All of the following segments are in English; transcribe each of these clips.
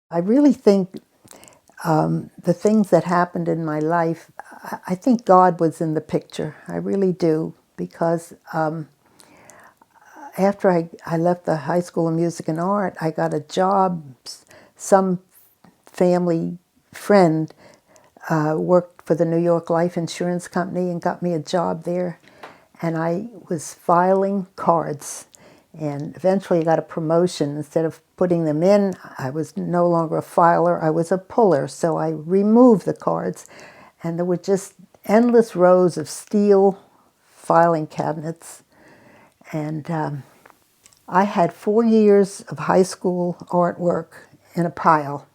I really think the things that happened in my life, I think God was in the picture. I really do, because after I left the High School of Music and Art, I got a job. Some family friend worked for the New York Life Insurance Company and got me a job there. And I was filing cards. And eventually I got a promotion. Instead of putting them in, I was no longer a filer, I was a puller. So I removed the cards. And there were just endless rows of steel filing cabinets. And I had 4 years of high school artwork in a pile.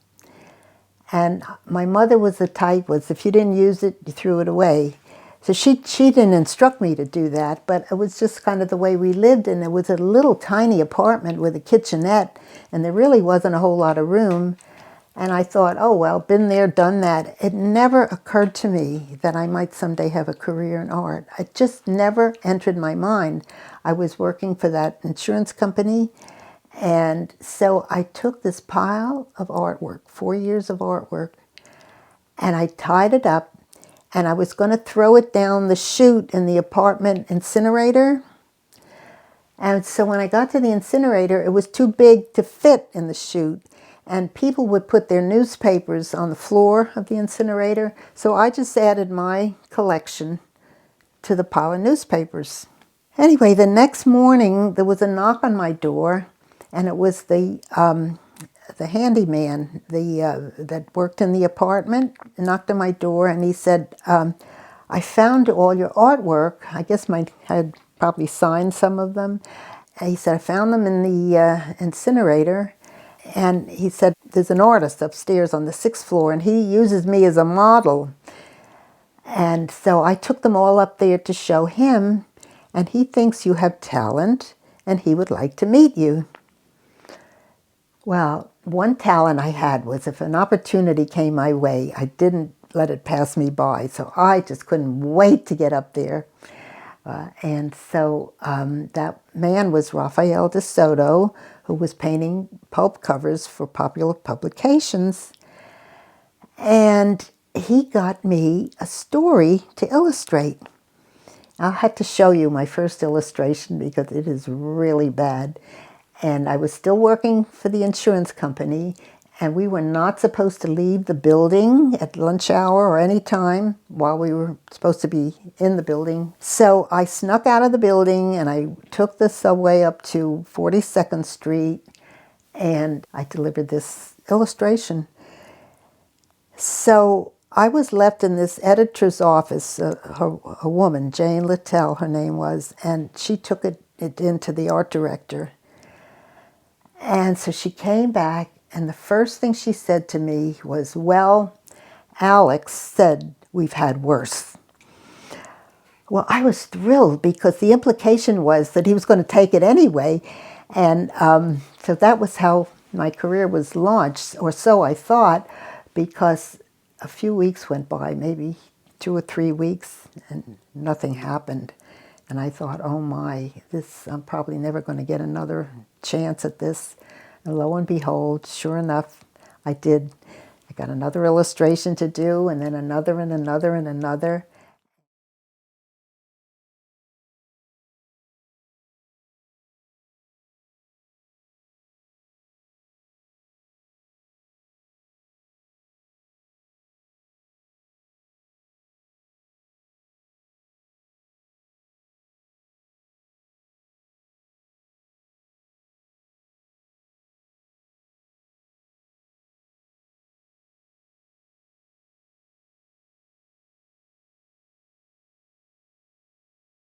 And my mother was the type, was if you didn't use it, you threw it away. So she didn't instruct me to do that, but it was just kind of the way we lived. And it was a little tiny apartment with a kitchenette, and there really wasn't a whole lot of room. And I thought, oh, well, been there, done that. It never occurred to me that I might someday have a career in art. It just never entered my mind. I was working for that insurance company, and so I took this pile of artwork, 4 years of artwork, and I tied it up, and I was going to throw it down the chute in the apartment incinerator. And so when I got to the incinerator, it was too big to fit in the chute. And people would put their newspapers on the floor of the incinerator. So I just added my collection to the pile of newspapers. Anyway, the next morning, there was a knock on my door, and it was the handyman that worked in the apartment. He knocked on my door, and he said, I found all your artwork. I guess I had probably signed some of them. And he said, I found them in the incinerator. And he said, there's an artist upstairs on the 6th floor, and he uses me as a model. And so I took them all up there to show him, and he thinks you have talent, and he would like to meet you. Well, one talent I had was if an opportunity came my way, I didn't let it pass me by. So I just couldn't wait to get up there. And so that man was Rockwell, who was painting pulp covers for popular publications. And he got me a story to illustrate. I had to show you my first illustration because it is really bad. And I was still working for the insurance company, and we were not supposed to leave the building at lunch hour or any time while we were supposed to be in the building. So I snuck out of the building, and I took the subway up to 42nd Street, and I delivered this illustration. So I was left in this editor's office, a woman, Jane Littell, her name was, and she took it into the art director. And so she came back, and the first thing she said to me was, well, Alex said we've had worse. Well, I was thrilled because the implication was that he was going to take it anyway. And so that was how my career was launched, or so I thought, because a few weeks went by, maybe 2 or 3 weeks, and nothing happened. And I thought, oh my, I'm probably never going to get another chance at this. And lo and behold, sure enough, I did. I got another illustration to do, and then another and another and another.